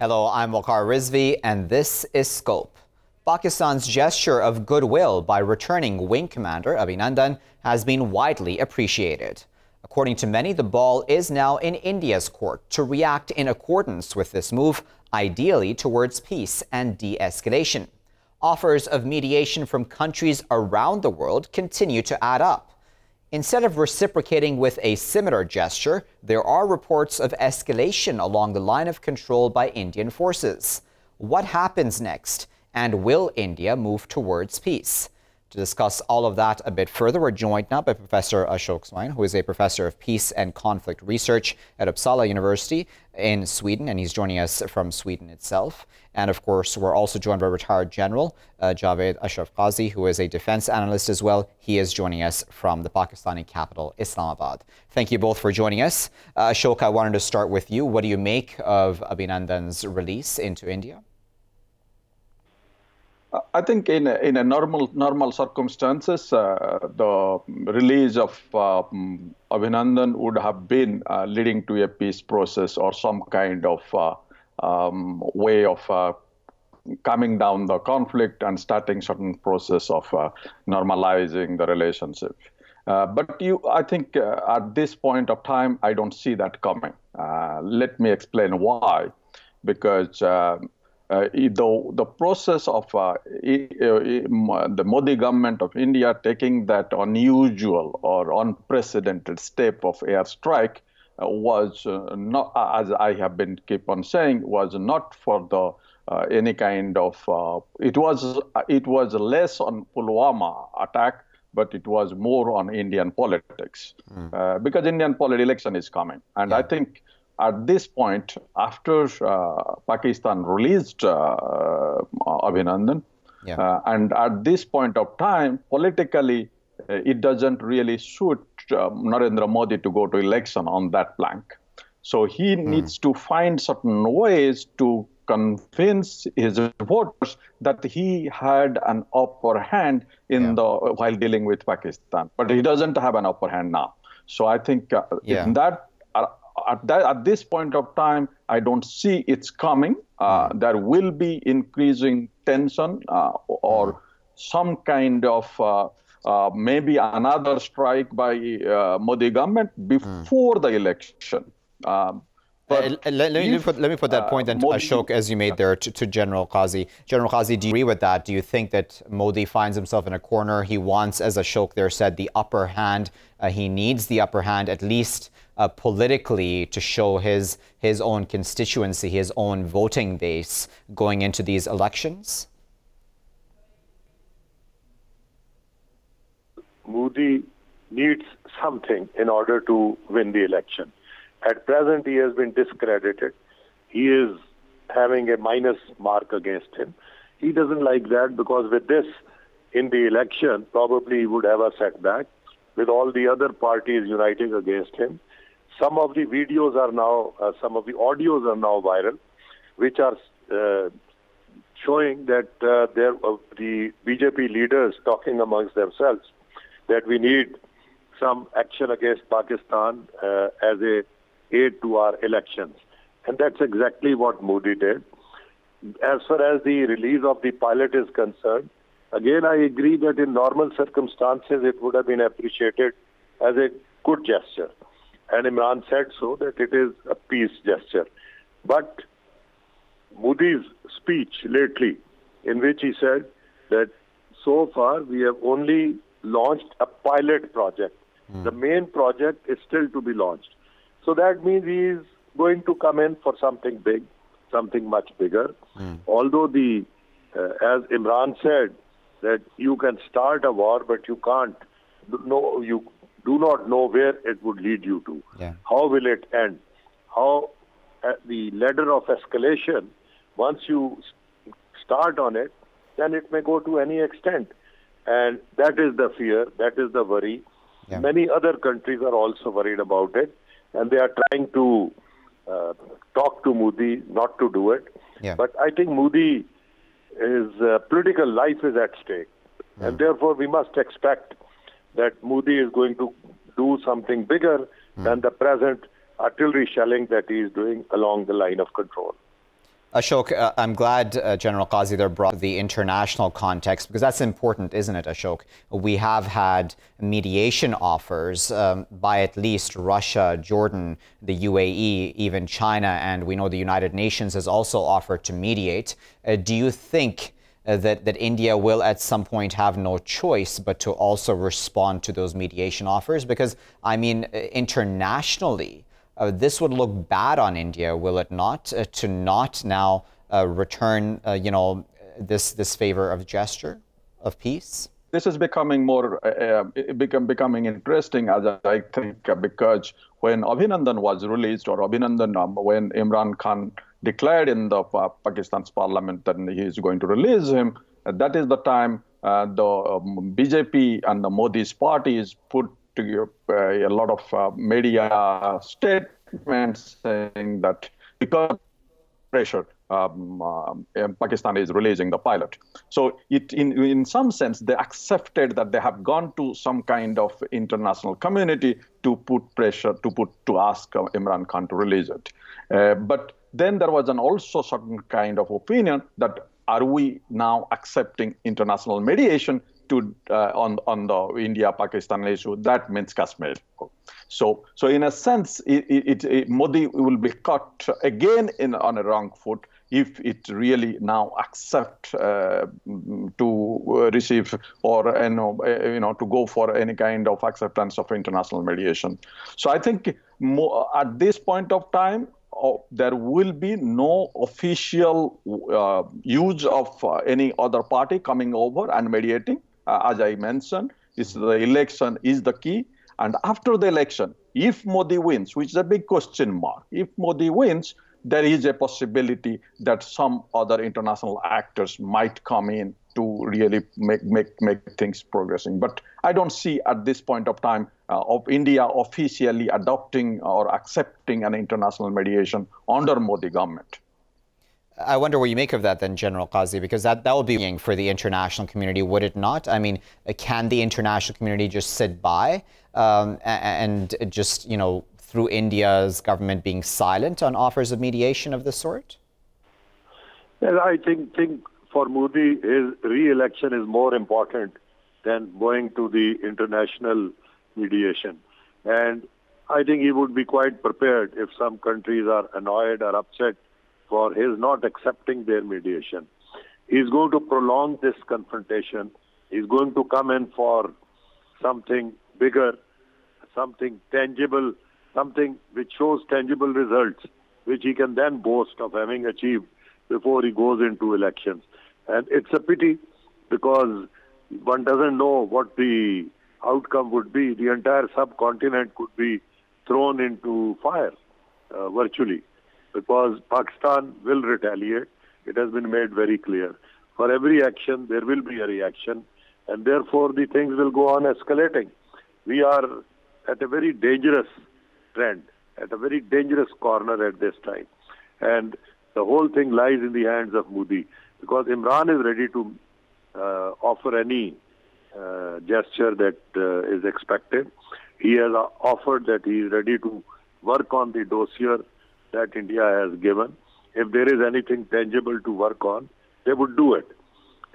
Hello, I'm Waqar Rizvi, and this is Scope. Pakistan's gesture of goodwill by returning Wing Commander Abhinandan has been widely appreciated. According to many, the ball is now in India's court to react in accordance with this move, ideally towards peace and de-escalation. Offers of mediation from countries around the world continue to add up. Instead of reciprocating with a similar gesture, there are reports of escalation along the line of control by Indian forces. What happens next? And will India move towards peace? To discuss all of that a bit further, we're joined now by Professor Ashok Swain, who is a professor of peace and conflict research at Uppsala University in Sweden, and he's joining us from Sweden itself. And of course, we're also joined by retired General Javed Ashraf Qazi, who is a defense analyst as well. He is joining us from the Pakistani capital, Islamabad. Thank you both for joining us. Ashok, I wanted to start with you. What do you make of Abhinandan's release into India? I think in a normal circumstances, the release of Abhinandan would have been leading to a peace process or some kind of way of calming down the conflict and starting certain process of normalizing the relationship. But I think at this point of time, I don't see that coming. Let me explain why. Because the process of the Modi government of India taking that unusual or unprecedented step of airstrike was not, as I have been keep on saying, was not for the any kind of. It was less on Pulwama attack, but it was more on Indian politics because Indian election is coming, and I think. At this point, after Pakistan released Abhinandan, and at this point of time, politically, it doesn't really suit Narendra Modi to go to election on that plank. So he needs to find certain ways to convince his voters that he had an upper hand in while dealing with Pakistan. But he doesn't have an upper hand now. So I think in that. At this point of time, I don't see it's coming. There will be increasing tension or some kind of maybe another strike by Modi government before the election. Let me put that point then, Ashok, as you made there, to General Qazi. General Qazi, do you agree with that? Do you think that Modi finds himself in a corner? He wants, as Ashok there said, the upper hand. He needs the upper hand, at least politically, to show his own constituency, his own voting base going into these elections? Modi needs something in order to win the election. At present, he has been discredited. He is having a minus mark against him. He doesn't like that because with this, in the election, probably he would have a setback with all the other parties uniting against him. Some of the videos are now, some of the audios are now viral, which are showing that the BJP leaders talking amongst themselves that we need some action against Pakistan as a aid to our elections. And that's exactly what Modi did. As far as the release of the pilot is concerned, again, I agree that in normal circumstances, it would have been appreciated as a good gesture. And Imran said so, that it is a peace gesture. But Modi's speech lately, in which he said that so far we have only launched a pilot project. The main project is still to be launched. So that means he is going to come in for something big, something much bigger. Although as Imran said, that you can start a war, but you can't know, you do not know where it would lead you to. How will it end? How the ladder of escalation, once you start on it, then it may go to any extent. And that is the fear, that is the worry. Many other countries are also worried about it, and they are trying to talk to Modi not to do it. But I think Modi, his political life is at stake. And therefore, we must expect that Modi is going to do something bigger than the present artillery shelling that he is doing along the line of control. Ashok, I'm glad General Qazi there brought the international context, because that's important, isn't it, Ashok? We have had mediation offers by at least Russia, Jordan, the UAE, even China, and we know the United Nations has also offered to mediate. Do you think that India will at some point have no choice but to also respond to those mediation offers? Because, I mean, internationally, this would look bad on India, will it not, to not now return, this favor of gesture of peace? This is becoming more becoming interesting, as I think, because when Abhinandan was released, or Abhinandan, when Imran Khan declared in the Pakistan's parliament that he is going to release him, that is the time the BJP and the Modi's parties put a lot of media statements saying that because pressure, Pakistan is releasing the pilot. So in some sense, they accepted that they have gone to some kind of international community to put pressure, to ask Imran Khan to release it. But then there was also certain kind of opinion that are we now accepting international mediation to on the India-Pakistan issue? That means Kashmir. So in a sense, Modi will be caught again on a wrong foot if it really now accept to receive or to go for any kind of acceptance of international mediation. So I think at this point of time, there will be no official use of any other party coming over and mediating. As I mentioned, the election is the key. And after the election, if Modi wins, which is a big question mark, if Modi wins, there is a possibility that some other international actors might come in to really make things progressing. But I don't see at this point of time of India officially adopting or accepting an international mediation under Modi government. I wonder what you make of that then, General Qazi, because that would be for the international community, would it not? I mean, can the international community just sit by and just, through India's government being silent on offers of mediation of this sort? Well, I think for Modi, his re-election is more important than going to the international mediation. And I think he would be quite prepared if some countries are annoyed or upset for his not accepting their mediation. He's going to prolong this confrontation. He's going to come in for something bigger, something tangible, something which shows tangible results, which he can then boast of having achieved before he goes into elections. And it's a pity because one doesn't know what the outcome would be. The entire subcontinent could be thrown into fire, virtually, because Pakistan will retaliate. It has been made very clear. For every action, there will be a reaction, and therefore the things will go on escalating. We are at a very dangerous trend, at a very dangerous corner at this time. And the whole thing lies in the hands of Modi, because Imran is ready to offer any gesture that is expected. He has offered that he is ready to work on the dossier that India has given. If there is anything tangible to work on, they would do it.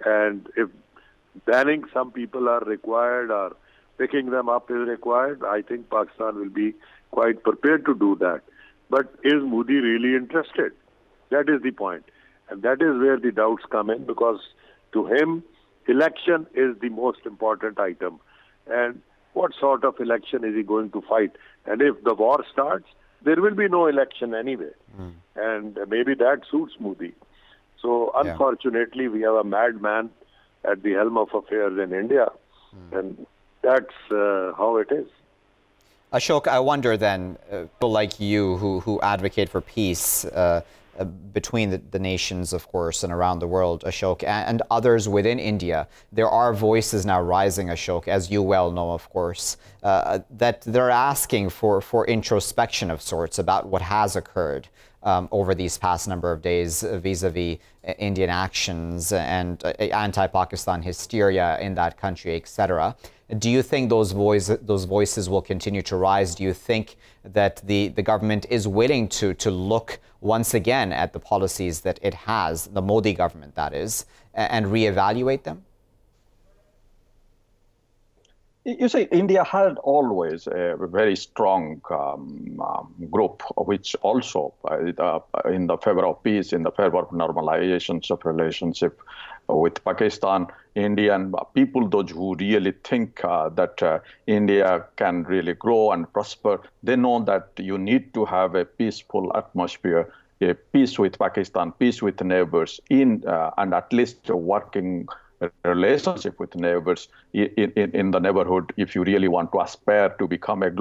And if banning some people are required or picking them up is required, I think Pakistan will be quite prepared to do that. But is Modi really interested? That is the point. And that is where the doubts come in, because to him, election is the most important item. And what sort of election is he going to fight? And if the war starts, there will be no election anyway. And maybe that suits Modi. So unfortunately, we have a madman at the helm of affairs in India. And that's how it is. Ashok, I wonder then, people like you who advocate for peace between the nations, of course, and around the world, Ashok, and others within India, there are voices now rising, Ashok, as you well know, of course, that they're asking for introspection of sorts about what has occurred over these past number of days vis-a-vis Indian actions and anti-Pakistan hysteria in that country, etc. Do you think those voices will continue to rise? Do you think that the government is willing to look once again at the policies that it has, the Modi government that is, and reevaluate them? You see, India had always a very strong group, which also in the favor of peace, in the favor of normalization of relationship with Pakistan. Indian people, those who really think that India can really grow and prosper, they know that you need to have a peaceful atmosphere, a peace with Pakistan, peace with neighbors, and at least a working relationship with neighbors in the neighborhood if you really want to aspire to become a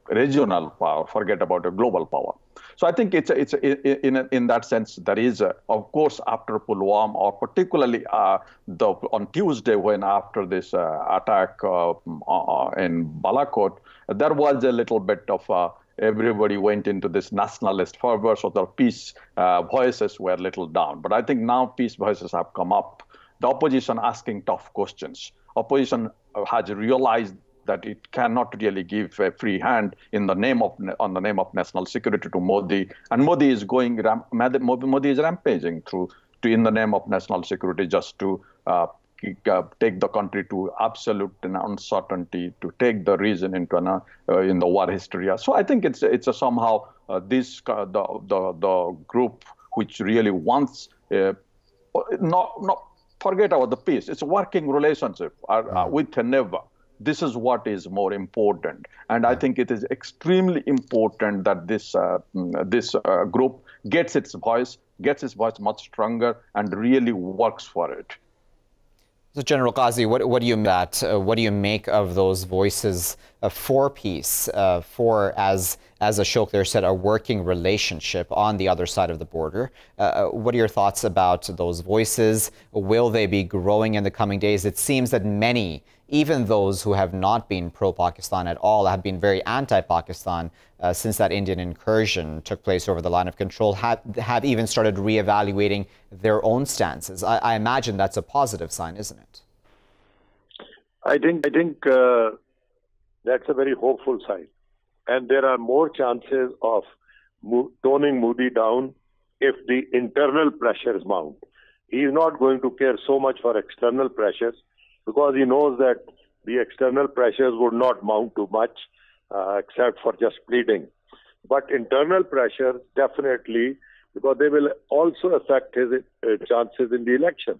regional power, forget about a global power. So I think it's in that sense, there is, of course, after Pulwama, or particularly on Tuesday when after this attack in Balakot, there was a little bit of everybody went into this nationalist fervor, so the peace voices were a little down. But I think now peace voices have come up. The opposition asking tough questions. Opposition has realized that it cannot really give a free hand on the name of national security to Modi, and Modi is Modi is rampaging in the name of national security just to take the country to absolute uncertainty, to take the region into in the war hysteria. So I think it's somehow the group which really wants not forget about the peace. It's a working relationship with a neighbor. This is what is more important. And I think it is extremely important that this group gets its voice much stronger and really works for it. So, General Qazi, what do you make of those voices for peace, for, as Ashok there said, a working relationship on the other side of the border? What are your thoughts about those voices? Will they be growing in the coming days? It seems that many, even those who have not been pro-Pakistan at all, have been very anti-Pakistan since that Indian incursion took place over the line of control, have even started reevaluating their own stances. I imagine that's a positive sign, isn't it? I think that's a very hopeful sign. And there are more chances of toning Modi down if the internal pressures mount. He is not going to care so much for external pressures, because he knows that the external pressures would not mount too much, except for just pleading. But internal pressures, definitely, because they will also affect his chances in the elections.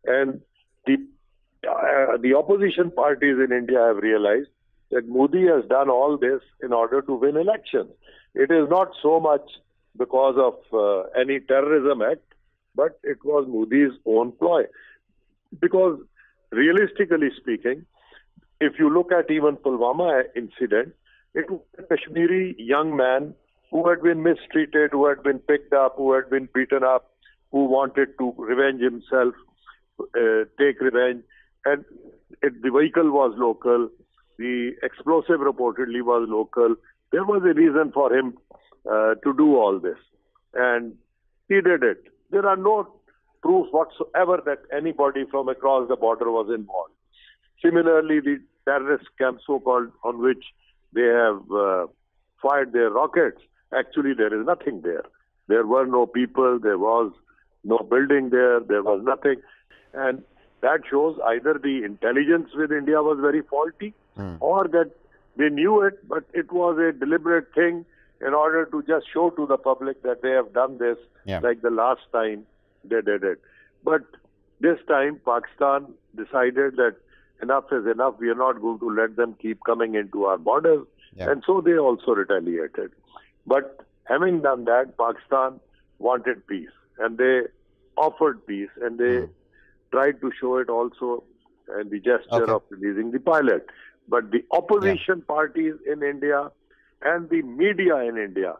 And the opposition parties in India have realized that Modi has done all this in order to win elections. It is not so much because of any terrorism act, but it was Modi's own ploy. Because realistically speaking, if you look at even Pulwama incident, it was a Kashmiri young man who had been mistreated, who had been picked up, who had been beaten up, who wanted to revenge himself, take revenge. And the vehicle was local, the explosive reportedly was local. There was a reason for him to do all this. And he did it. There are no proof whatsoever that anybody from across the border was involved. Similarly, the terrorist camp, so-called, on which they have fired their rockets, actually there is nothing there. There were no people, there was no building there, there was nothing. And that shows either the intelligence with India was very faulty, or that they knew it, but it was a deliberate thing in order to just show to the public that they have done this, like the last time they did it. But this time, Pakistan decided that enough is enough. We are not going to let them keep coming into our borders. And so they also retaliated. But having done that, Pakistan wanted peace. And they offered peace. And they tried to show it also in the gesture of releasing the pilot. But the opposition parties in India and the media in India,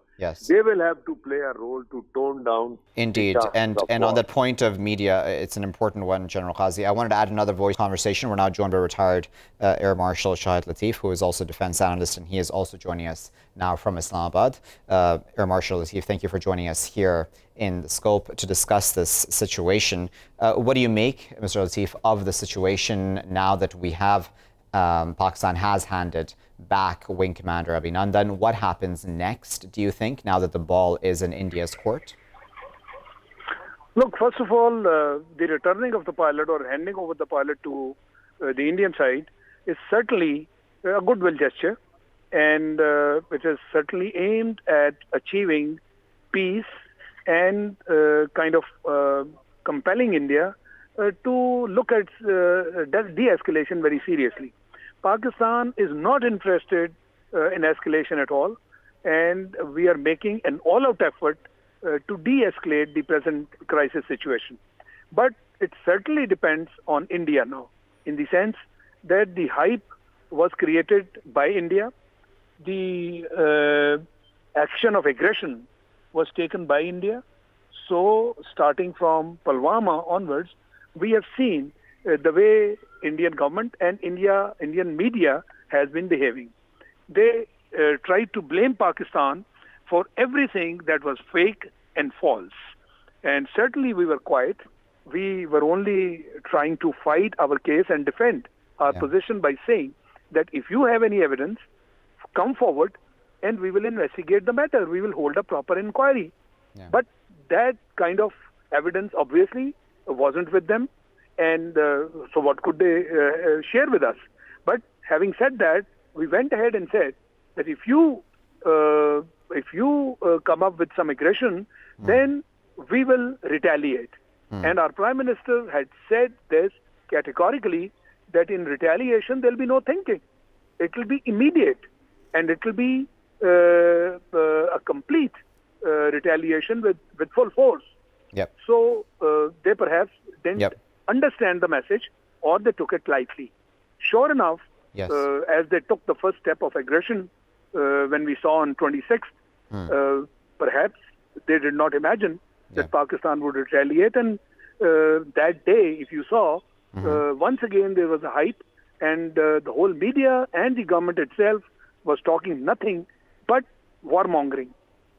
they will have to play a role to tone down. Indeed. And on that point of media, it's an important one, General Qazi. I wanted to add another voice conversation. We're now joined by retired Air Marshal Shahid Latif, who is also a defense analyst, and he is also joining us now from Islamabad. Air Marshal Latif, thank you for joining us here in the scope to discuss this situation. What do you make, Mr. Latif, of the situation now that we have Pakistan has handed back Wing Commander Abhinandan. What happens next, do you think, now that the ball is in India's court? Look, first of all, the returning of the pilot or handing over the pilot to the Indian side is certainly a goodwill gesture, and it is certainly aimed at achieving peace and kind of compelling India to look at de-escalation very seriously. Pakistan is not interested in escalation at all, and we are making an all-out effort to de-escalate the present crisis situation. But it certainly depends on India now, in the sense that the hype was created by India. The action of aggression was taken by India. So starting from Pulwama onwards, we have seen the way Indian government and Indian media has been behaving. They tried to blame Pakistan for everything that was fake and false. And certainly we were quiet. We were only trying to fight our case and defend our position by saying that if you have any evidence, come forward and we will investigate the matter. We will hold a proper inquiry. Yeah. But that kind of evidence obviously wasn't with them. And so what could they share with us? But having said that, we went ahead and said that if you come up with some aggression, then we will retaliate. And our Prime Minister had said this categorically, that in retaliation there will be no thinking. It will be immediate, and it will be a complete retaliation with full force. Yep. So they perhaps didn't understand the message, or they took it lightly. Sure enough, as they took the first step of aggression when we saw on 26th, perhaps they did not imagine that Pakistan would retaliate. And that day, if you saw, once again there was a hype, and the whole media and the government itself was talking nothing but warmongering.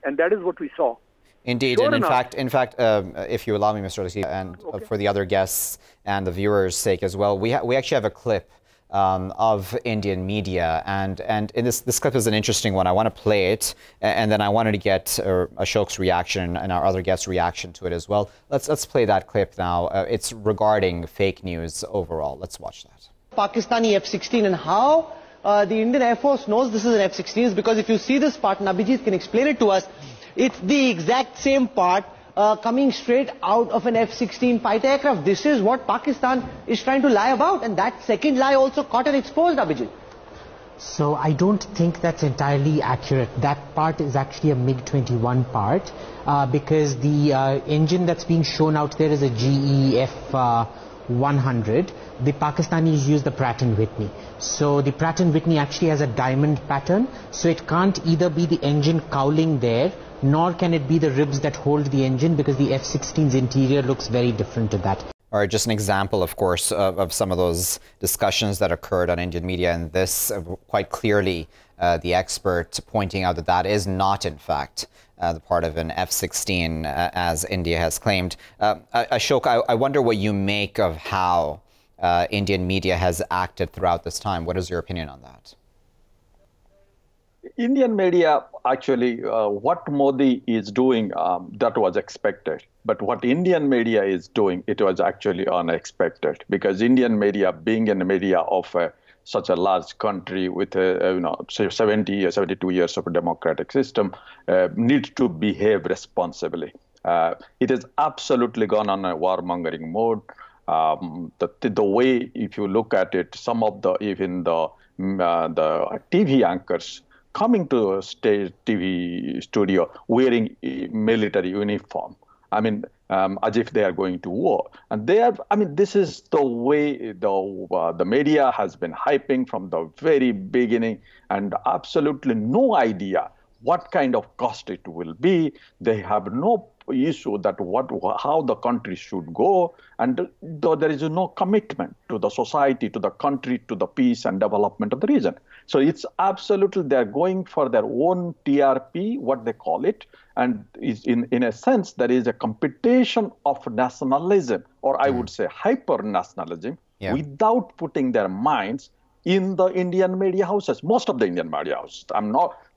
And that is what we saw. Indeed, sure, and in fact, if you allow me, Mr. Latif, and for the other guests and the viewers' sake as well, we actually have a clip of Indian media, and in this clip is an interesting one. I want to play it, and then I wanted to get Ashok's reaction and our other guests' reaction to it as well. Let's play that clip now. It's regarding fake news overall. Let's watch that. Pakistani F-16 and how the Indian Air Force knows this is an F-16 is because if you see this part, and Abhijit can explain it to us, it's the exact same part coming straight out of an F-16 fighter aircraft. This is what Pakistan is trying to lie about, and that second lie also caught and exposed, Abhijit. So I don't think that's entirely accurate. That part is actually a MiG-21 part because the engine that's being shown out there is a GE F-100. The Pakistanis use the Pratt & Whitney. So the Pratt & Whitney actually has a diamond pattern, so it can't either be the engine cowling there, nor can it be the ribs that hold the engine, because the F-16's interior looks very different to that. All right, just an example, of course, of some of those discussions that occurred on Indian media, and this quite clearly the expert pointing out that that is not, in fact, the part of an F-16 as India has claimed. Ashok, I wonder what you make of how Indian media has acted throughout this time. What is your opinion on that? Indian media, actually, what Modi is doing, that was expected. But what Indian media is doing, it was actually unexpected. Because Indian media, being in the media of such a large country with, 70 or 72 years of a democratic system, needs to behave responsibly. It has absolutely gone on a warmongering mode. The way, if you look at it, some of even the TV anchors coming to a state TV studio wearing military uniform. I mean, as if they are going to war. And this is the way the media has been hyping from the very beginning, and absolutely no idea what kind of cost it will be. They have no issue that how the country should go, and though there is no commitment to the society, to the country, to the peace and development of the region. So it's absolutely, they're going for their own TRP, what they call it, and is in a sense there is a competition of nationalism, or I would say hyper nationalism, without putting their minds in the Indian media houses, most of the Indian media houses.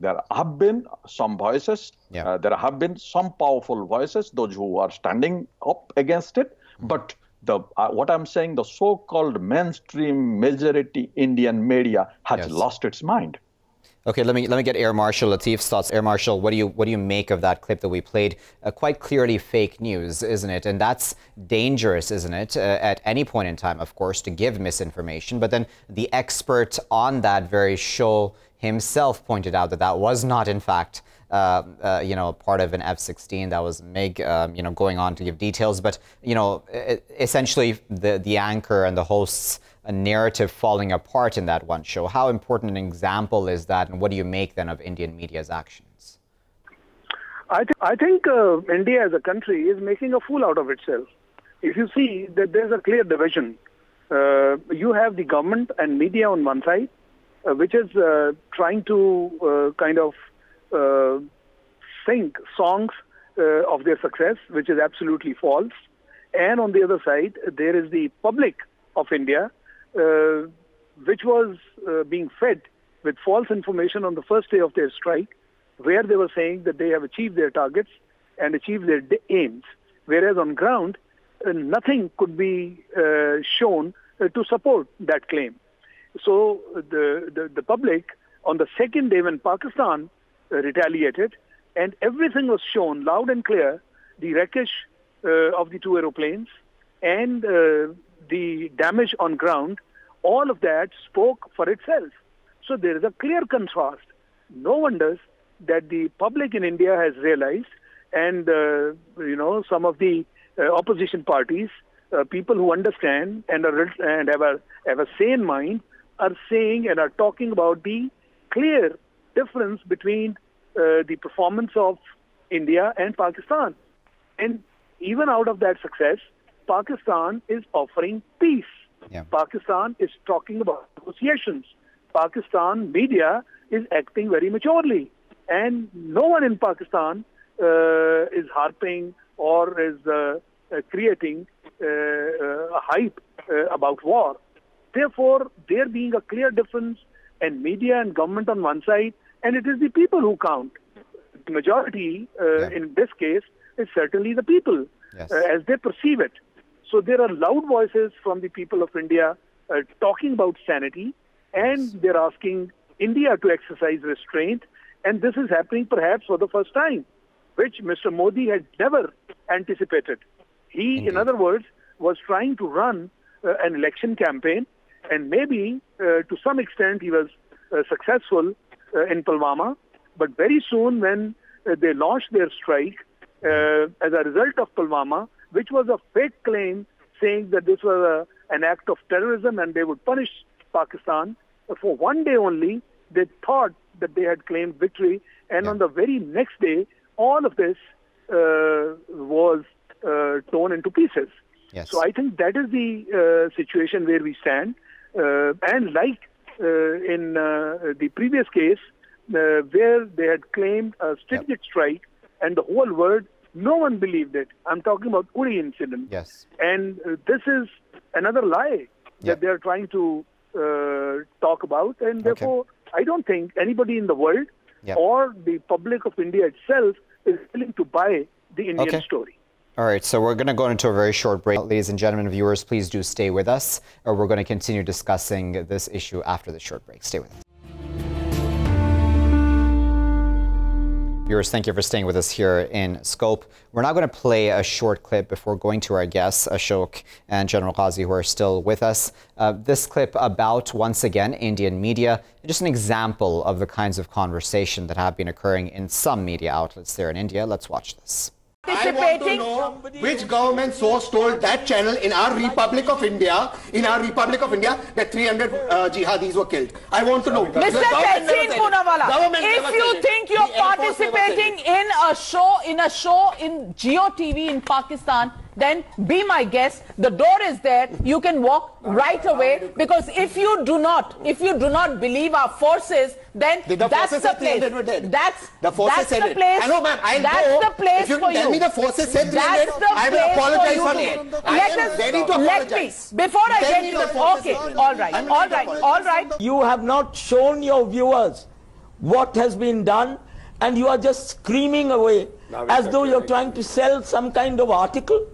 There have been some voices, there have been some powerful voices, those who are standing up against it, but what I'm saying, the so-called mainstream majority Indian media has lost its mind. Okay, let me get Air Marshal Latif's thoughts. Air Marshal, what do you make of that clip that we played? Quite clearly fake news, isn't it? And that's dangerous, isn't it? At any point in time, of course, to give misinformation. But then the expert on that very show himself pointed out that that was not, in fact, part of an F-16. That was MiG, going on to give details. But, essentially the anchor and the hosts a narrative falling apart in that one show. How important an example is that, and what do you make then of Indian media's actions? I think India as a country is making a fool out of itself. If you see that there's a clear division, you have the government and media on one side, which is trying to sing songs of their success, which is absolutely false. And on the other side, there is the public of India, which was being fed with false information on the first day of their strike, where they were saying that they have achieved their targets and achieved their aims, whereas on ground, nothing could be shown to support that claim. So the public, on the second day when Pakistan retaliated, and everything was shown loud and clear, the wreckage of the two aeroplanes and the damage on ground, all of that spoke for itself. So there is a clear contrast. No wonders that the public in India has realized, and some of the opposition parties, people who understand and have a sane mind, are saying and are talking about the clear difference between the performance of India and Pakistan. And even out of that success, Pakistan is offering peace. Pakistan is talking about negotiations. Pakistan media is acting very maturely. And no one in Pakistan is harping or is creating a hype about war. Therefore, there being a clear difference in media and government on one side, and it is the people who count. The majority in this case is certainly the people as they perceive it. So there are loud voices from the people of India talking about sanity, and they're asking India to exercise restraint. And this is happening perhaps for the first time, which Mr. Modi had never anticipated. He, in other words, was trying to run an election campaign, and maybe to some extent he was successful in Pulwama. But very soon when they launched their strike as a result of Pulwama, which was a fake claim saying that this was an act of terrorism and they would punish Pakistan, for one day only, they thought that they had claimed victory. And on the very next day, all of this was torn into pieces. So I think that is the situation where we stand. And like in the previous case, where they had claimed a strategic strike and the whole world, no one believed it. I'm talking about Uri incident. And this is another lie that they are trying to talk about. And therefore, I don't think anybody in the world or the public of India itself is willing to buy the Indian story. All right, so we're going to go into a very short break. Ladies and gentlemen, viewers, please do stay with us, or we're going to continue discussing this issue after the short break. Stay with us. Viewers, thank you for staying with us here in Scope. We're now going to play a short clip before going to our guests, Ashok and General Qazi, who are still with us. This clip about, once again, Indian media, just an example of the kinds of conversation that have been occurring in some media outlets there in India. Let's watch this. I want to know which government source told that channel in our Republic of India, that 300 jihadis were killed. I want to know. Mr. Tehseen Poonawala, if you think you're participating in a show in Jio TV in Pakistan, then be my guest. The door is there. You can walk right away, because if you do not believe our forces, then that's the place. That's the place. I know, ma'am. That's the place for you. Tell me the forces said 300. I will apologize for it. I am ready to apologize. Before I get to the... Okay, all right. You have not shown your viewers what has been done, and you are just screaming away as though you're trying to sell some kind of article.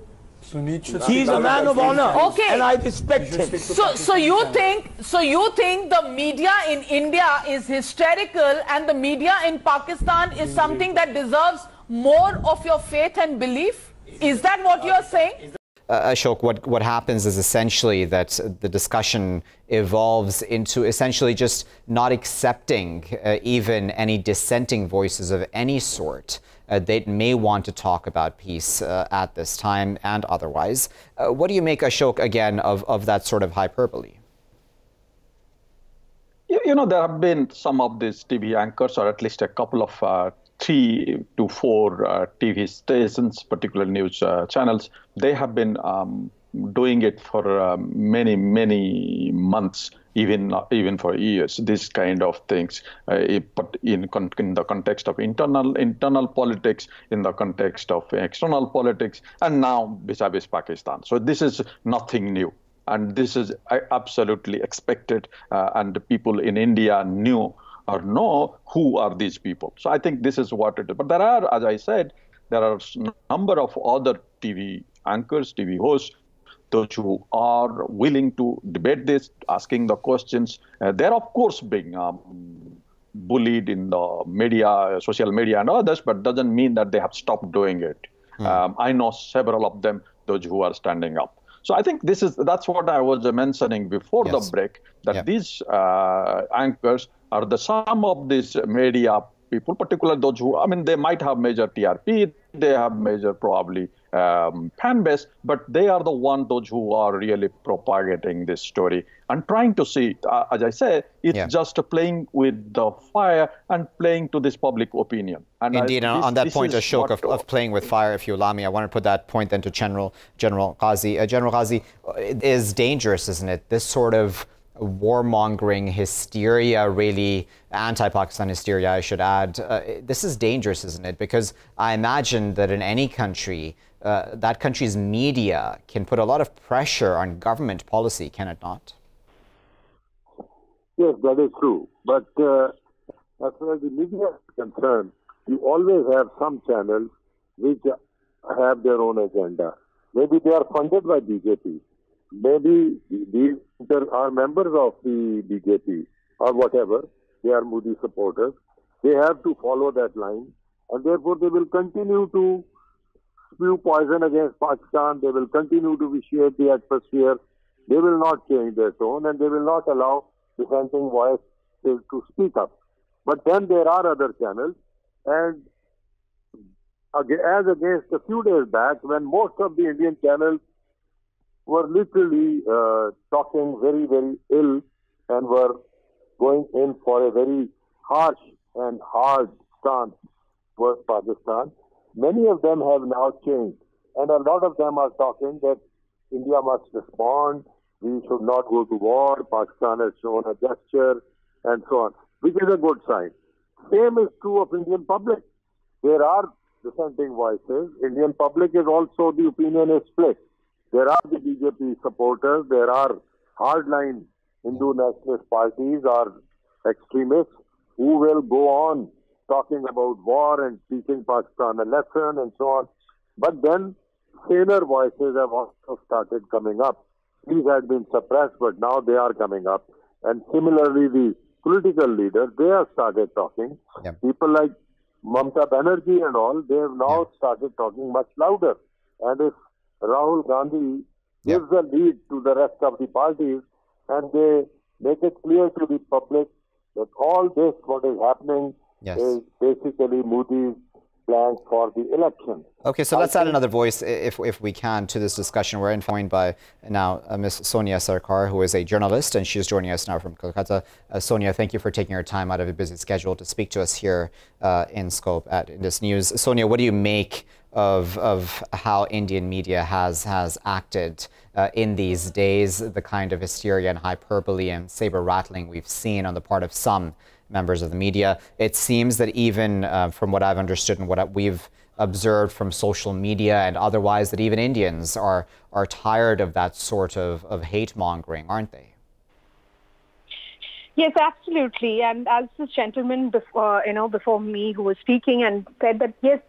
He's a man of honor, okay, and I respect him. So you think the media in India is hysterical, and the media in Pakistan is something that deserves more of your faith and belief? Is that what you're saying? Ashok, what happens is essentially that the discussion evolves into essentially just not accepting even any dissenting voices of any sort. They may want to talk about peace at this time and otherwise. What do you make, Ashok, again, of that sort of hyperbole? You know, there have been some of these TV anchors, or at least a couple of 3 to 4 TV stations, particular news channels. They have been doing it for many months, even for years. This kind of things, but in the context of internal politics, in the context of external politics, and now vis-a-vis Pakistan. So this is nothing new. And this is absolutely expected, and the people in India knew or know who are these people. So I think this is what it is. But there are, as I said, there are a number of other TV anchors, TV hosts, those who are willing to debate this, asking the questions. They're, of course, being bullied in the media, social media and others, but doesn't mean that they have stopped doing it. I know several of them, those who are standing up. So I think that's what I was mentioning before the break, that these anchors are the sum of these media people, particularly those who, I mean, they might have major TRP, they have major probably fan base, but they are the ones, those who are really propagating this story and trying to see, as I say, it's just playing with the fire and playing to this public opinion. And indeed, on that point, Ashok, of playing with fire, if you allow me, I want to put that point then to General Qazi. General Qazi, it is dangerous, isn't it? This sort of warmongering hysteria, really anti-Pakistan hysteria, I should add. This is dangerous, isn't it? Because I imagine that in any country, that country's media can put a lot of pressure on government policy, can it not? Yes, that is true. But as far as the media is concerned, you always have some channels which have their own agenda. Maybe they are funded by BJP. Maybe these are members of the BJP or whatever. They are Modi supporters. They have to follow that line, and therefore they will continue to spew poison against Pakistan. They will continue to vitiate the atmosphere. They will not change their tone, and they will not allow dissenting voices to speak up. But then there are other channels, and as against a few days back, when most of the Indian channels were literally talking very, very ill and were going in for a very harsh and hard stance towards Pakistan, many of them have now changed. And a lot of them are talking that India must respond, we should not go to war, Pakistan has shown a gesture, and so on, which is a good sign. Same is true of Indian public. There are dissenting voices. Indian public is also, the opinion is split. There are the BJP supporters, there are hardline Hindu nationalist parties or extremists who will go on talking about war and teaching Pakistan a lesson and so on. But then saner voices have also started coming up. These had been suppressed, but now they are coming up. And similarly, the political leaders, they have started talking. People like Mamata Banerjee and all, they have now started talking much louder. And if Rahul Gandhi gives a lead to the rest of the parties, and they make it clear to the public that all this, what is happening, is basically Modi's plan for the election. Okay, so let's add another voice, if we can, to this discussion. We're joined by now Ms. Sonia Sarkar, who is a journalist, and she's joining us now from Kolkata. Sonia, thank you for taking your time out of a busy schedule to speak to us here in Scope at Indus News. Sonia, what do you make of how Indian media has acted in these days, the kind of hysteria and hyperbole and saber rattling we've seen on the part of some members of the media. It seems that even from what I've understood and what we've observed from social media and otherwise, that even Indians are tired of that sort of hate mongering, aren't they? Yes, absolutely. And as this gentleman before, before me who was speaking and said that, yes,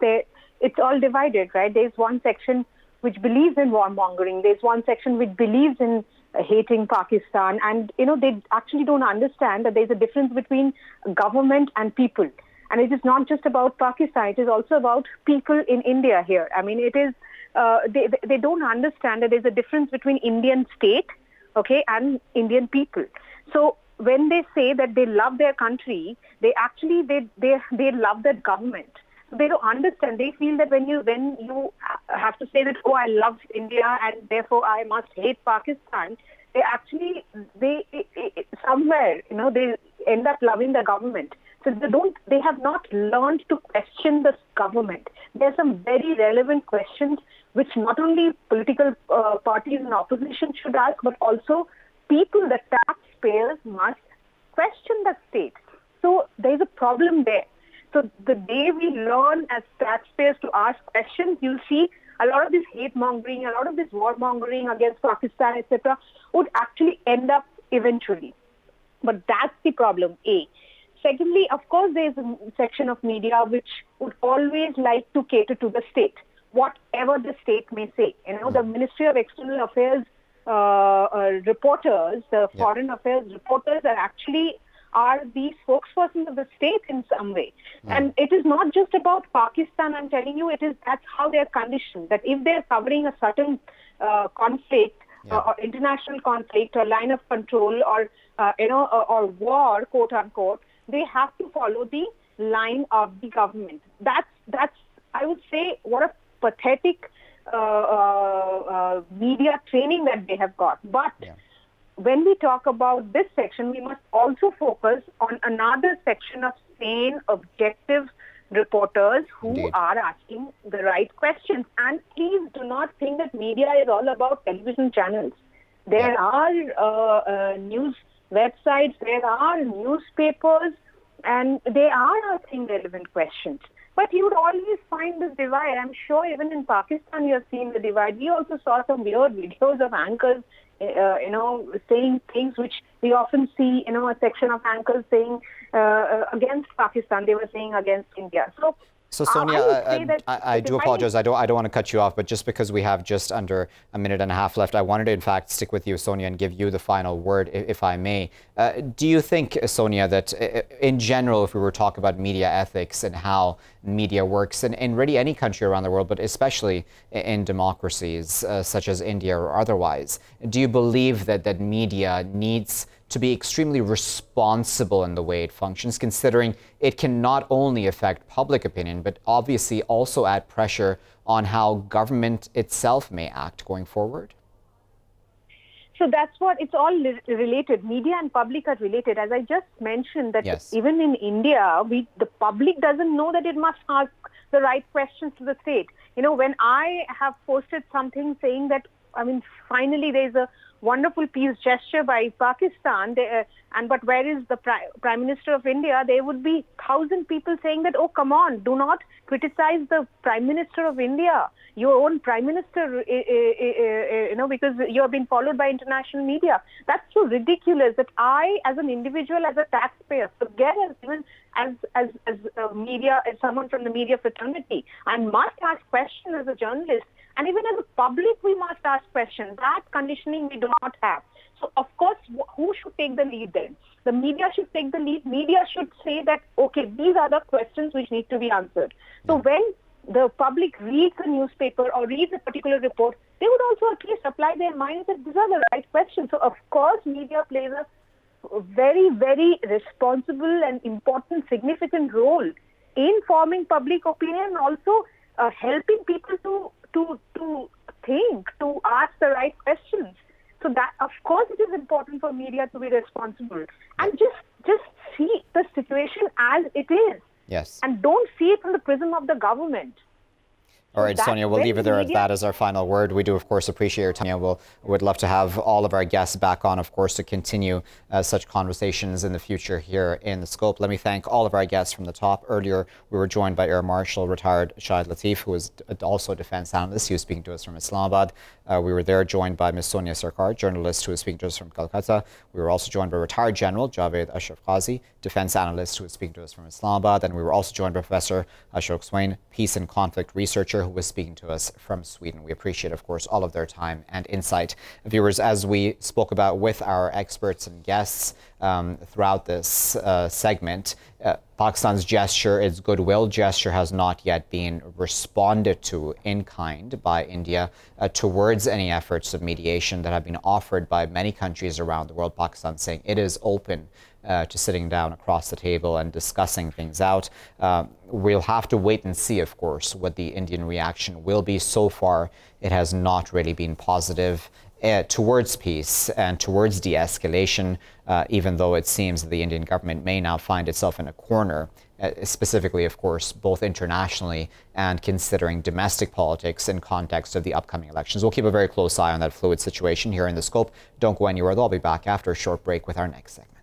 it's all divided, right? There's one section which believes in warmongering. There's one section which believes in hating Pakistan. And, they actually don't understand that there's a difference between government and people. And it is not just about Pakistan. It is also about people in India here. I mean, it is, they don't understand that there's a difference between Indian state, okay, and Indian people. So when they say that they love their country, they actually, they love that government. They don't understand. They feel that when you have to say that, oh, I love India and therefore I must hate Pakistan, they actually, somewhere, they end up loving the government. So they have not learned to question the government. There are some very relevant questions which not only political parties in opposition should ask, but also people, the taxpayers, must question the state. So there is a problem there. So the day we learn as taxpayers to ask questions, you'll see a lot of this hate mongering, a lot of this war mongering against Pakistan, etc., would actually end up eventually. But that's the problem, A. Secondly, of course, there's a section of media which would always like to cater to the state, whatever the state may say. The Ministry of External Affairs reporters, the Foreign Affairs reporters are the spokespersons of the state in some way. And it is not just about Pakistan, I'm telling you, that's how they're conditioned, that if they're covering a certain conflict, or international conflict, or line of control, or or war, quote unquote, they have to follow the line of the government. That's I would say, what a pathetic media training that they have got. But when we talk about this section, we must also focus on another section of sane, objective reporters who are asking the right questions. And please do not think that media is all about television channels. There are news websites, there are newspapers, and they are asking relevant questions. But you would always find this divide. I'm sure even in Pakistan you have seen the divide. We also saw some weird videos of anchors, saying things which we often see, a section of anchors saying against Pakistan. They were saying against India. So Sonia, I do apologize. I don't want to cut you off, but just because we have just under a minute and a half left, I wanted to, in fact, stick with you, Sonia, and give you the final word, if I may. Do you think, Sonia, that in general, if we were to talk about media ethics and how media works in really any country around the world, but especially in democracies such as India or otherwise, do you believe that media needs to be extremely responsible in the way it functions, considering it can not only affect public opinion, but obviously also add pressure on how government itself may act going forward? So that's what, it's all related. Media and public are related. As I just mentioned, that even in India, the public doesn't know that it must ask the right questions to the state. When I have posted something saying that, finally there's a wonderful peace gesture by Pakistan, but where is the Prime Minister of India? There would be 1,000 people saying that, oh, come on, do not criticize the Prime Minister of India, your own Prime Minister, because you have been followed by international media. That's so ridiculous that I, as an individual, as a taxpayer, forget even as media, as someone from the media fraternity, I must ask questions as a journalist. And even as a public, we must ask questions. That conditioning we do not have. So, of course, who should take the lead then? The media should take the lead. Media should say that, okay, these are the questions which need to be answered. So when the public reads a newspaper or reads a particular report, they would also at least apply their minds that these are the right questions. So, of course, media plays a very, very responsible and important, significant role in forming public opinion and also helping people to think, to ask the right questions. So that, of course, it is important for media to be responsible and just see the situation as it is. Yes. And don't see it from the prism of the government. All right, Sonia, we'll leave it there at that as our final word. We do, of course, appreciate your time. Would love to have all of our guests back on, of course, to continue such conversations in the future here in The Scope. Let me thank all of our guests from the top. Earlier, we were joined by Air Marshal retired Shahid Latif, who is also a defense analyst. He was speaking to us from Islamabad. We were there joined by Ms. Sonia Sarkar, journalist who was speaking to us from Calcutta. We were also joined by retired General Javed Ashraf Qazi, defense analyst who was speaking to us from Islamabad. And we were also joined by Professor Ashok Swain, peace and conflict researcher, who was speaking to us from Sweden. We appreciate, of course, all of their time and insight. Viewers, as we spoke about with our experts and guests throughout this segment, Pakistan's gesture, its goodwill gesture, has not yet been responded to in kind by India towards any efforts of mediation that have been offered by many countries around the world. Pakistan saying it is open to sitting down across the table and discussing things out. We'll have to wait and see, of course, what the Indian reaction will be. So far, it has not really been positive towards peace and towards de-escalation, even though it seems that the Indian government may now find itself in a corner, specifically, of course, both internationally and considering domestic politics in context of the upcoming elections. We'll keep a very close eye on that fluid situation here in The Scope. Don't go anywhere, though. I'll be back after a short break with our next segment.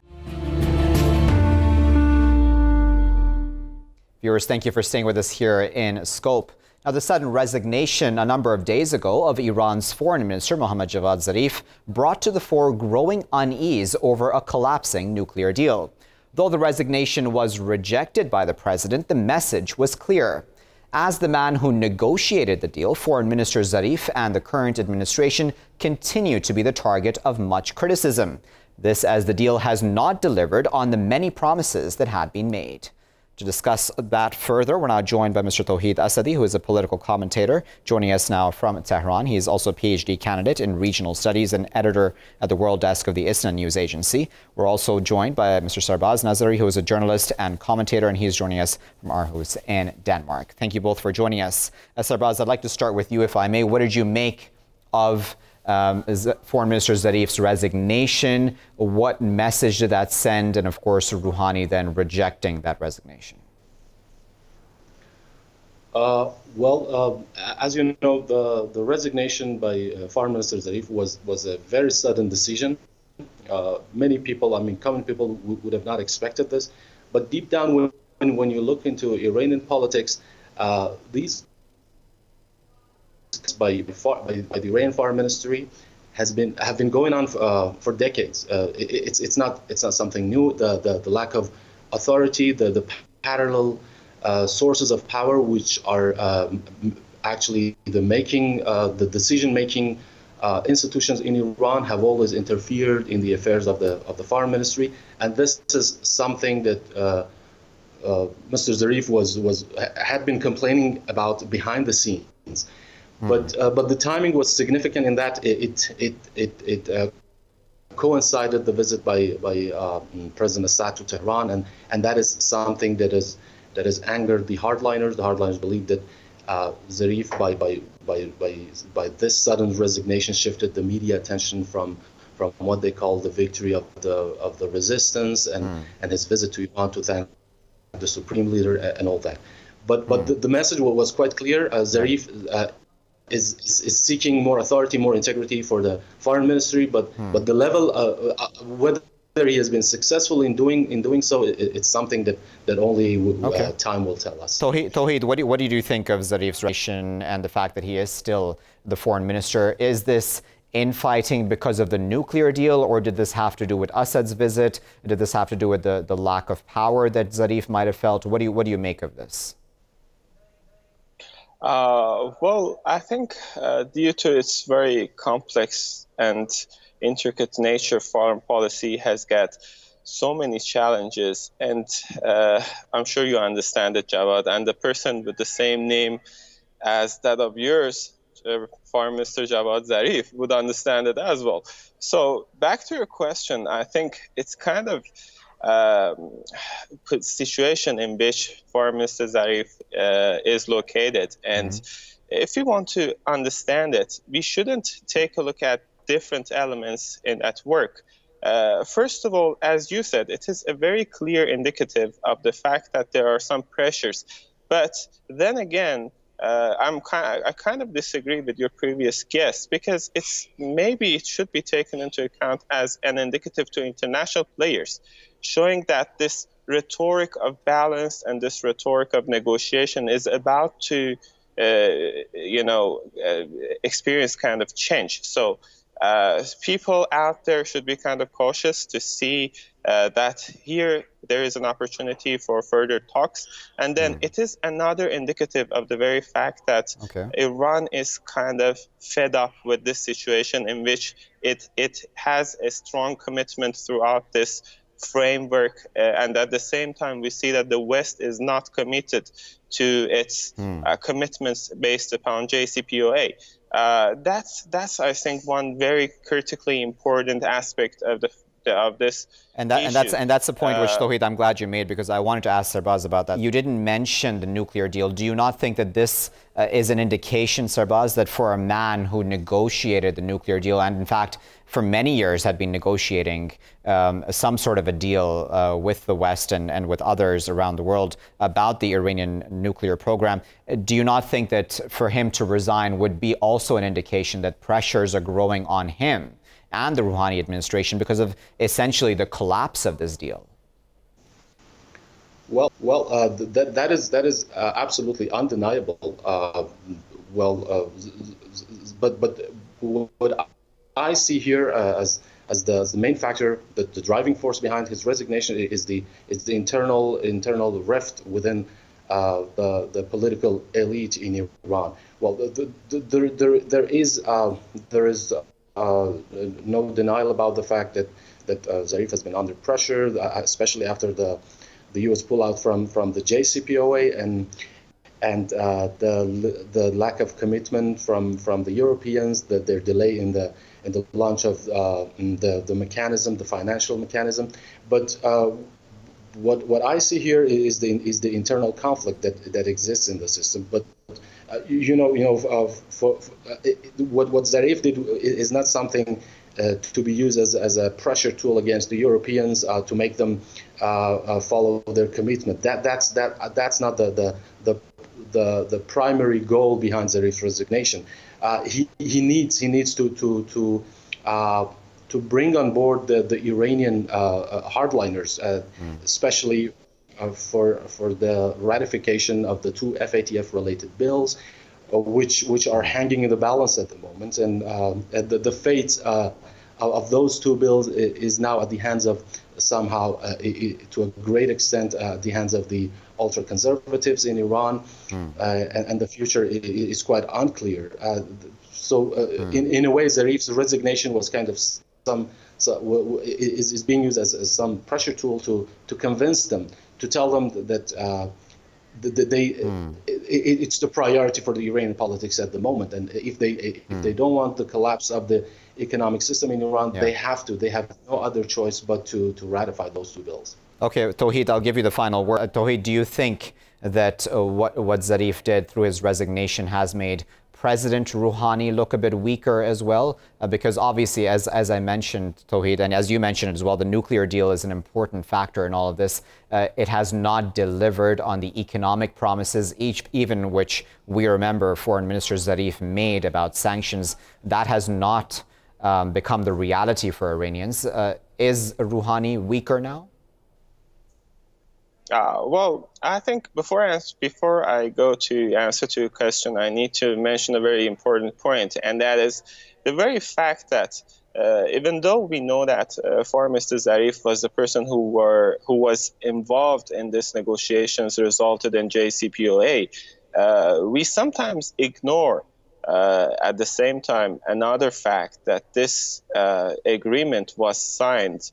Viewers, thank you for staying with us here in Scope. Now, the sudden resignation a number of days ago of Iran's foreign minister, Mohammad Javad Zarif, brought to the fore growing unease over a collapsing nuclear deal. Though the resignation was rejected by the president, the message was clear. As the man who negotiated the deal, Foreign Minister Zarif and the current administration continue to be the target of much criticism. This as the deal has not delivered on the many promises that had been made. To discuss that further, we're now joined by Mr. Tohid Asadi, who is a political commentator, joining us now from Tehran. He is also a PhD candidate in regional studies and editor at the World Desk of the ISNA news agency. We're also joined by Mr. Sarbas Nazari, who is a journalist and commentator, and he is joining us from Aarhus in Denmark. Thank you both for joining us. Sarbas, I'd like to start with you, if I may. What did you make of Foreign Minister Zarif's resignation? What message did that send? And of course, Rouhani then rejecting that resignation. As you know, the resignation by Foreign Minister Zarif was a very sudden decision. Many people, common people would have not expected this. But deep down, when you look into Iranian politics, these by the Iranian Foreign Ministry have been going on for decades. It's not something new. The lack of authority, the parallel sources of power, which are actually the decision-making institutions in Iran, have always interfered in the affairs of the Foreign Ministry, and this is something that Mr. Zarif had been complaining about behind the scenes. But the timing was significant in that it coincided the visit by President Assad to Tehran, and that is something that has angered the hardliners. The hardliners believe that Zarif, by this sudden resignation, shifted the media attention from what they call the victory of the resistance and his visit to Iran to thank the supreme leader and all that. But the message was quite clear. Zarif is seeking more authority, more integrity for the foreign ministry, but the level, whether he has been successful in doing so, it's something that only time will tell us. Tohid, what do you think of Zarif's resignation and the fact that he is still the foreign minister? Is this infighting because of the nuclear deal, or did this have to do with Assad's visit? Did this have to do with the lack of power that Zarif might have felt? What do you make of this? Well, I think due to its very complex and intricate nature, foreign policy has got so many challenges, and I'm sure you understand it, Javad, and the person with the same name as that of yours, Foreign Minister Javad Zarif, would understand it as well. So back to your question, I think it's kind of situation in which Foreign Minister Zarif is located. And if we want to understand it, we shouldn't take a look at different elements at work. First of all, as you said, it is a very clear indicative of the fact that there are some pressures. But then again, I kind of disagree with your previous guest, because maybe it should be taken into account as an indicative to international players, showing that this rhetoric of balance and this rhetoric of negotiation is about to, experience kind of change. So people out there should be kind of cautious to see that here there is an opportunity for further talks. And then it is another indicative of the very fact that Iran is kind of fed up with this situation, in which it has a strong commitment throughout this framework, and at the same time we see that the West is not committed to its commitments based upon JCPOA. That's I think one very critically important aspect of this. And that's the point which, Tohid, I'm glad you made, because I wanted to ask Sarbas about that. You didn't mention the nuclear deal. Do you not think that this is an indication, Sarbas, that for a man who negotiated the nuclear deal, and in fact for many years had been negotiating some sort of a deal with the West and with others around the world about the Iranian nuclear program, do you not think that for him to resign would be also an indication that pressures are growing on him and the Rouhani administration because of essentially the collapse of this deal? Well, that is absolutely undeniable. But what I see here as the main factor, the driving force behind his resignation is the internal rift within the political elite in Iran. Well, there is no denial about the fact that Zarif has been under pressure, especially after the U.S. pullout from the JCPOA and the lack of commitment from the Europeans, that their delay in the launch of the mechanism, the financial mechanism. But what I see here is the internal conflict that exists in the system. But what Zarif did is not something to be used as a pressure tool against the Europeans to make them follow their commitment. That's not the primary goal behind Zarif's resignation. He needs to bring on board the Iranian hardliners, especially for the ratification of the two FATF-related bills, which are hanging in the balance at the moment, and the fate of those two bills is now at the hands of somehow, to a great extent, at the hands of the ultra-conservatives in Iran, and the future is quite unclear. In a way, Zarif's resignation was kind of is being used as some pressure tool to convince them, to tell them that it's the priority for the Iranian politics at the moment, and if they don't want the collapse of the economic system in Iran, they have no other choice but to ratify those two bills. Okay, Tohid, I'll give you the final word. Tohid, do you think that what Zarif did through his resignation has made President Rouhani look a bit weaker as well? Because obviously, as I mentioned, Tohid, and as you mentioned as well, the nuclear deal is an important factor in all of this. It has not delivered on the economic promises, even which we remember Foreign Minister Zarif made about sanctions. That has not become the reality for Iranians. Is Rouhani weaker now? Well, I think before I go to answer to your question, I need to mention a very important point, and that is the very fact that even though we know that Foreign Minister Zarif was the person who was involved in these negotiations resulted in JCPOA, we sometimes ignore at the same time another fact that this agreement was signed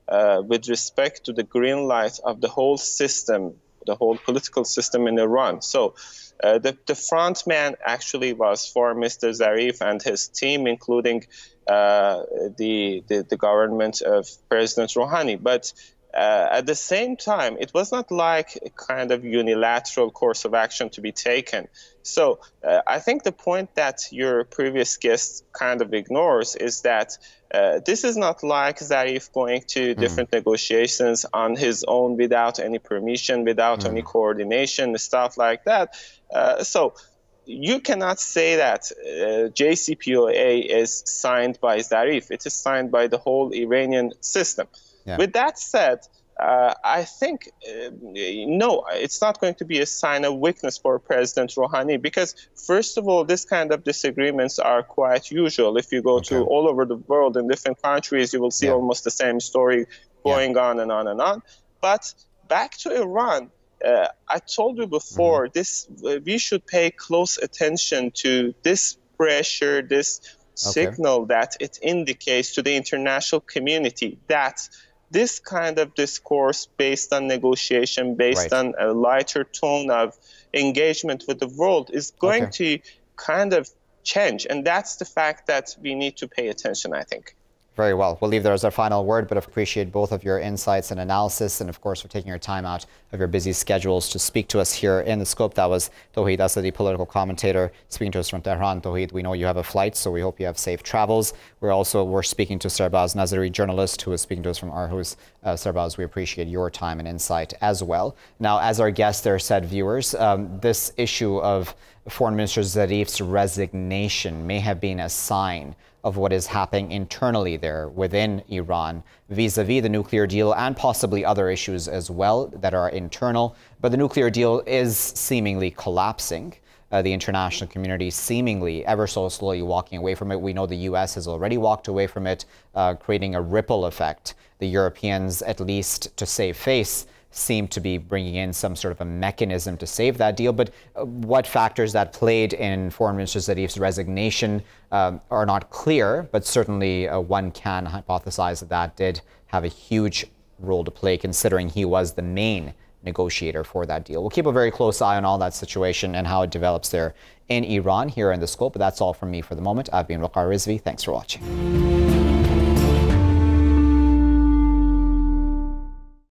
with respect to the green light of the whole system, the whole political system in Iran. So the front man actually was Foreign Minister Zarif and his team, including the government of President Rouhani. But at the same time, it was not like a kind of unilateral course of action to be taken. So I think the point that your previous guest kind of ignores is that this is not like Zarif going to different negotiations on his own without any permission, without any coordination, stuff like that. So you cannot say that JCPOA is signed by Zarif. It is signed by the whole Iranian system. Yeah. With that said, I think, no, it's not going to be a sign of weakness for President Rouhani because, first of all, this kind of disagreements are quite usual. If you go to all over the world in different countries, you will see almost the same story going on and on and on. But back to Iran, I told you before, we should pay close attention to this pressure, this signal that it indicates to the international community that this kind of discourse based on negotiation, based on a lighter tone of engagement with the world is going to kind of change. And that's the fact that we need to pay attention, I think. Very well. We'll leave there as our final word, but I appreciate both of your insights and analysis, and of course for taking your time out of your busy schedules to speak to us here in the Scope. That was Tohid Asadi, political commentator, speaking to us from Tehran. Tohid, we know you have a flight, so we hope you have safe travels. We're speaking to Sarbas Nazari, journalist, who is speaking to us from Aarhus. Sarbas, we appreciate your time and insight as well. Now, as our guest there said, viewers, this issue of Foreign Minister Zarif's resignation may have been a sign of what is happening internally there within Iran vis-a-vis the nuclear deal and possibly other issues as well that are internal. But the nuclear deal is seemingly collapsing. The international community seemingly ever so slowly walking away from it. We know the US has already walked away from it, creating a ripple effect. The Europeans, at least to save face, seem to be bringing in some sort of a mechanism to save that deal. But what factors that played in Foreign Minister Zarif's resignation are not clear, but certainly one can hypothesize that that did have a huge role to play, considering he was the main negotiator for that deal. We'll keep a very close eye on all that situation and how it develops there in Iran here in the Scope. But that's all from me for the moment. I've been Waqar Rizvi. Thanks for watching.